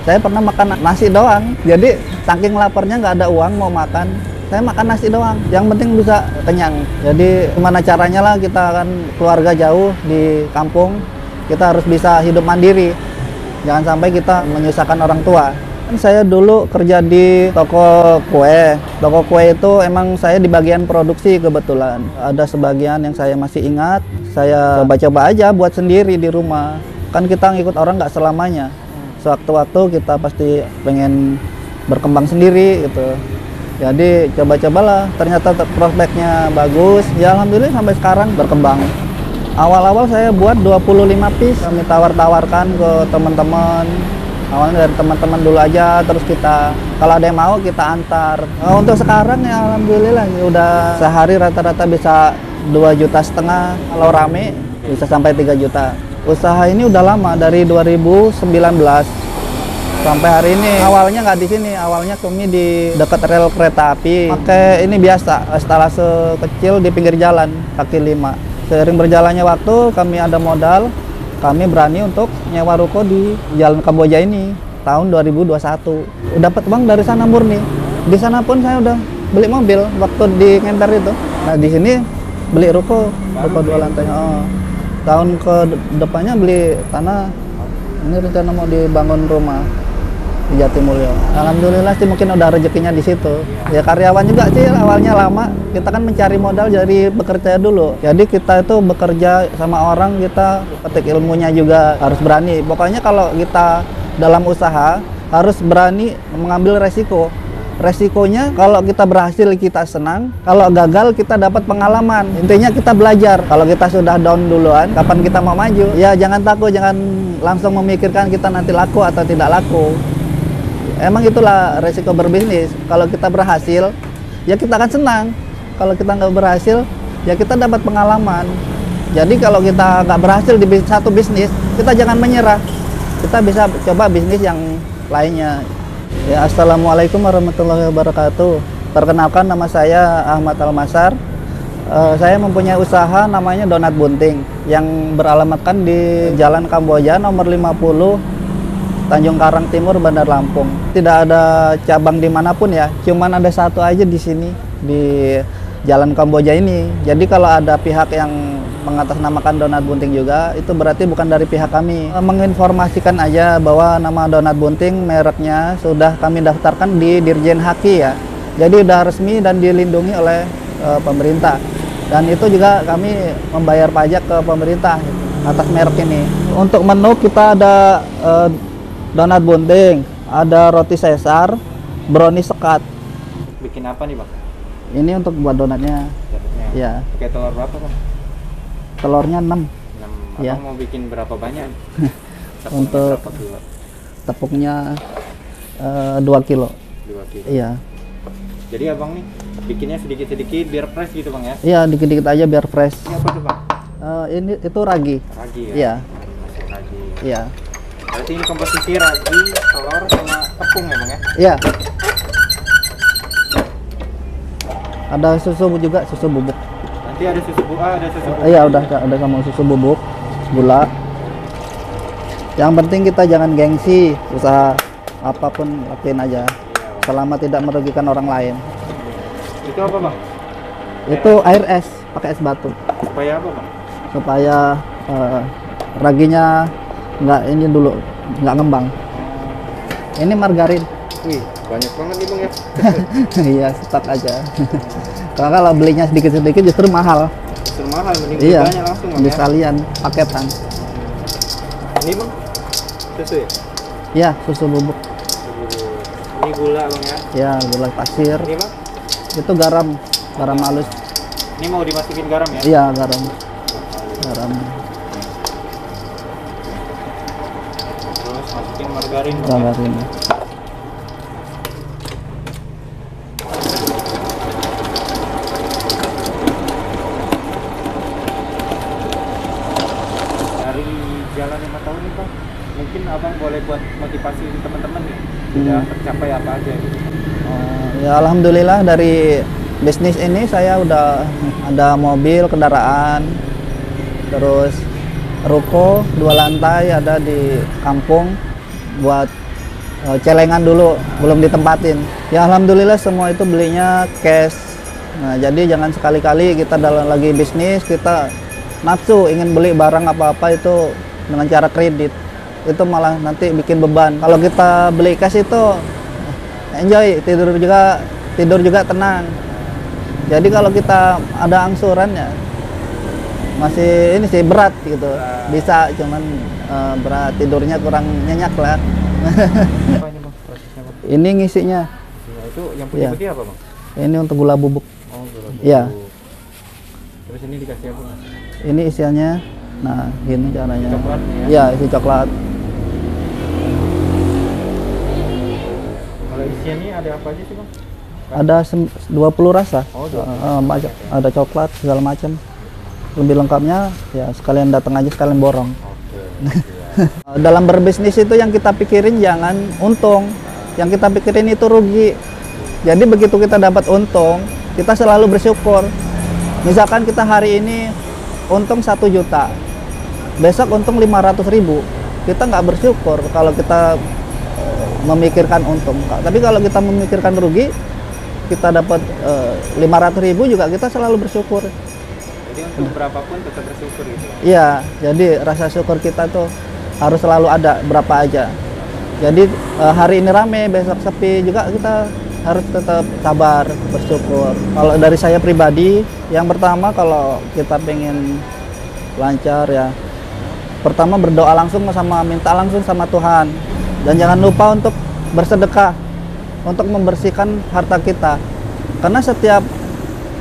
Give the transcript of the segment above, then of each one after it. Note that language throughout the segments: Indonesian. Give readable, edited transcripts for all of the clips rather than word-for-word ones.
Saya pernah makan nasi doang, jadi saking laparnya nggak ada uang mau makan. Saya makan nasi doang, yang penting bisa kenyang. Jadi gimana caranya lah, kita kan keluarga jauh di kampung, kita harus bisa hidup mandiri. Jangan sampai kita menyusahkan orang tua. Kan saya dulu kerja di toko kue. Toko kue itu emang saya di bagian produksi kebetulan. Ada sebagian yang saya masih ingat, saya coba-coba aja buat sendiri di rumah. Kan kita ngikut orang nggak selamanya. Sewaktu-waktu kita pasti pengen berkembang sendiri gitu. Jadi coba-cobalah, ternyata prospeknya bagus. Ya alhamdulillah sampai sekarang berkembang. Awal-awal saya buat 25 piece, kami tawar-tawarkan ke teman-teman. Awalnya dari teman-teman dulu aja, terus kita kalau ada yang mau kita antar. Nah, untuk sekarang ya alhamdulillah ya udah sehari rata-rata bisa 2,5 juta, kalau rame bisa sampai 3 juta. Usaha ini udah lama, dari 2019 sampai hari ini. Awalnya nggak di sini, awalnya kami di dekat rel kereta api. Pakai ini biasa, estalase kecil di pinggir jalan, kaki 5. Seiring berjalannya waktu, kami ada modal, kami berani untuk nyewa ruko di Jalan Kamboja ini tahun 2021. Dapat uang dari sana murni. Di sana pun saya udah beli mobil waktu di Ngenter itu. Nah di sini beli ruko 2 lantai. Oh. Tahun ke depannya beli tanah. Ini rencana mau dibangun rumah di Jatimulyo. Alhamdulillah sih mungkin udah rezekinya di situ. Ya karyawan juga sih awalnya lama. Kita kan mencari modal dari bekerja dulu. Jadi kita itu bekerja sama orang, kita petik ilmunya juga harus berani. Pokoknya kalau kita dalam usaha harus berani mengambil resiko. Resikonya kalau kita berhasil kita senang, kalau gagal kita dapat pengalaman. Intinya kita belajar. Kalau kita sudah down duluan, kapan kita mau maju? Ya jangan takut, jangan langsung memikirkan kita nanti laku atau tidak laku. Emang itulah resiko berbisnis. Kalau kita berhasil, ya kita akan senang. Kalau kita nggak berhasil, ya kita dapat pengalaman. Jadi kalau kita nggak berhasil di satu bisnis, kita jangan menyerah. Kita bisa coba bisnis yang lainnya. Ya, assalamualaikum warahmatullahi wabarakatuh. Perkenalkan, nama saya Ahmad Almasar. Saya mempunyai usaha namanya Donat Bunting yang beralamatkan di Jalan Kamboja nomor 50, Tanjung Karang Timur, Bandar Lampung. Tidak ada cabang dimanapun ya, cuman ada satu aja di sini di Jalan Kamboja ini. Jadi kalau ada pihak yang mengatasnamakan Donat Bunting juga, itu berarti bukan dari pihak kami. Menginformasikan aja bahwa nama Donat Bunting mereknya sudah kami daftarkan di Dirjen Haki ya. Jadi udah resmi dan dilindungi oleh pemerintah. Dan itu juga kami membayar pajak ke pemerintah atas merek ini. Untuk menu kita ada Donat Bunting, ada roti sesar, brownies sekat. Bikin apa nih Bang? Ini untuk buat donatnya. Donatnya. Ya. Pakai telur berapa Bang? Telurnya 6. 6. Ya. Abang mau bikin berapa banyak? Untuk berapa kilo? tepungnya 2 kilo. 2 kilo. Iya. Jadi abang nih bikinnya sedikit-sedikit biar fresh gitu Bang ya? Iya, dikit-dikit aja biar fresh. Ini apa tuh Bang? Ini itu ragi. Ragi ya? Iya. Masuk ragi. Iya. Berarti ini komposisi ragi, telur sama tepung ya Bang ya? Iya. Ada susu juga, susu bubuk. Nanti ada susu buah, ada susu bubuk. Iya, udah sama susu bubuk, gula. Yang penting kita jangan gengsi, usaha apapun lakuin aja. Selama tidak merugikan orang lain. Itu apa Bang? Itu air es, pakai es batu. Supaya apa Bang? Supaya raginya nggak ngembang. Ini margarin. Wih, banyak banget nih Bang ya. Iya, stok aja. Kalau belinya sedikit-sedikit justru mahal. Justru mahal, mending Iya, banyak langsung Bang di ya. sekalian paketan. Ini Bang, susu ya? Ya, susu bubuk. Ini gula Bang ya? Ya, gula pasir. Ini Bang? Itu garam halus. Ini mau dimasukin garam ya? Iya, garam. Terus masukin margarin Bang ya? Margarin. Dari jalan 5 tahun nih Bang, mungkin abang boleh buat motivasi teman-teman nih sudah tercapai apa aja gitu. Ya alhamdulillah dari bisnis ini saya udah ada mobil, kendaraan, terus ruko 2 lantai ada di kampung buat celengan dulu, belum ditempatin. Ya alhamdulillah semua itu belinya cash. Nah, jadi jangan sekali-kali kita dalam lagi bisnis, kita nafsu ingin beli barang apa-apa itu dengan cara kredit. Itu malah nanti bikin beban. Kalau kita beli cash itu enjoy, tidur juga tenang. Jadi kalau kita ada angsuran ya masih ini sih berat gitu. Bisa cuman berat, tidurnya kurang nyenyak lah. Apa ini bang prosesnya bang? Ini ngisinya. Ya, itu yang putih-putih apa bang? Ini untuk gula bubuk. Oh gula bubuk. Iya. Terus ini dikasih apa bang? Ini isiannya. Nah, gini caranya. Coklatnya ya? Iya, isi coklat. Kalau isiannya ada apa aja sih bang? Ada 20 rasa. Oh 20. Ada coklat segala macam. Lebih lengkapnya ya sekalian datang aja sekalian borong. Oke. Dalam berbisnis itu yang kita pikirin jangan untung, yang kita pikirin itu rugi. Jadi begitu kita dapat untung, kita selalu bersyukur. Misalkan kita hari ini untung 1 juta, besok untung 500.000, kita nggak bersyukur kalau kita memikirkan untung. Tapi kalau kita memikirkan rugi, kita dapat 500.000 juga kita selalu bersyukur. Jadi untuk berapapun tetap bersyukur gitu. Iya, jadi rasa syukur kita tuh harus selalu ada berapa aja. Jadi hari ini rame, besok sepi juga kita harus tetap sabar, bersyukur. Kalau dari saya pribadi, yang pertama kalau kita pengen lancar ya, pertama berdoa langsung minta langsung sama Tuhan. Dan jangan lupa untuk bersedekah, untuk membersihkan harta kita. Karena setiap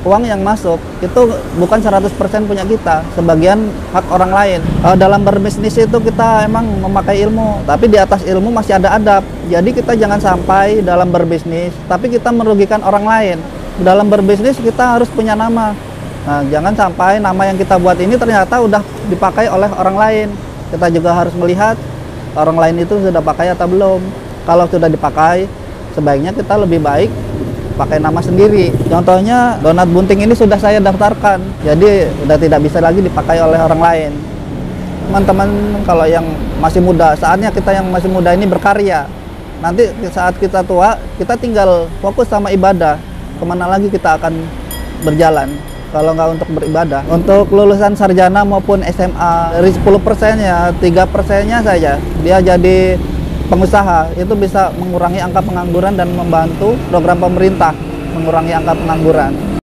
uang yang masuk itu bukan 100% punya kita, sebagian hak orang lain. Dalam berbisnis itu kita emang memakai ilmu, tapi di atas ilmu masih ada adab. Jadi kita jangan sampai dalam berbisnis tapi kita merugikan orang lain. Dalam berbisnis kita harus punya nama. Nah, jangan sampai nama yang kita buat ini ternyata udah dipakai oleh orang lain. Kita juga harus melihat orang lain itu sudah pakai atau belum. Kalau sudah dipakai, sebaiknya kita lebih baik pakai nama sendiri. Contohnya donat bunting ini sudah saya daftarkan, jadi udah tidak bisa lagi dipakai oleh orang lain. Teman-teman kalau yang masih muda, saatnya kita yang masih muda ini berkarya. Nanti saat kita tua, kita tinggal fokus sama ibadah. Kemana lagi kita akan berjalan kalau nggak untuk beribadah? Untuk lulusan sarjana maupun SMA, dari 10% ya 3%-nya saja dia jadi pengusaha, itu bisa mengurangi angka pengangguran dan membantu program pemerintah mengurangi angka pengangguran.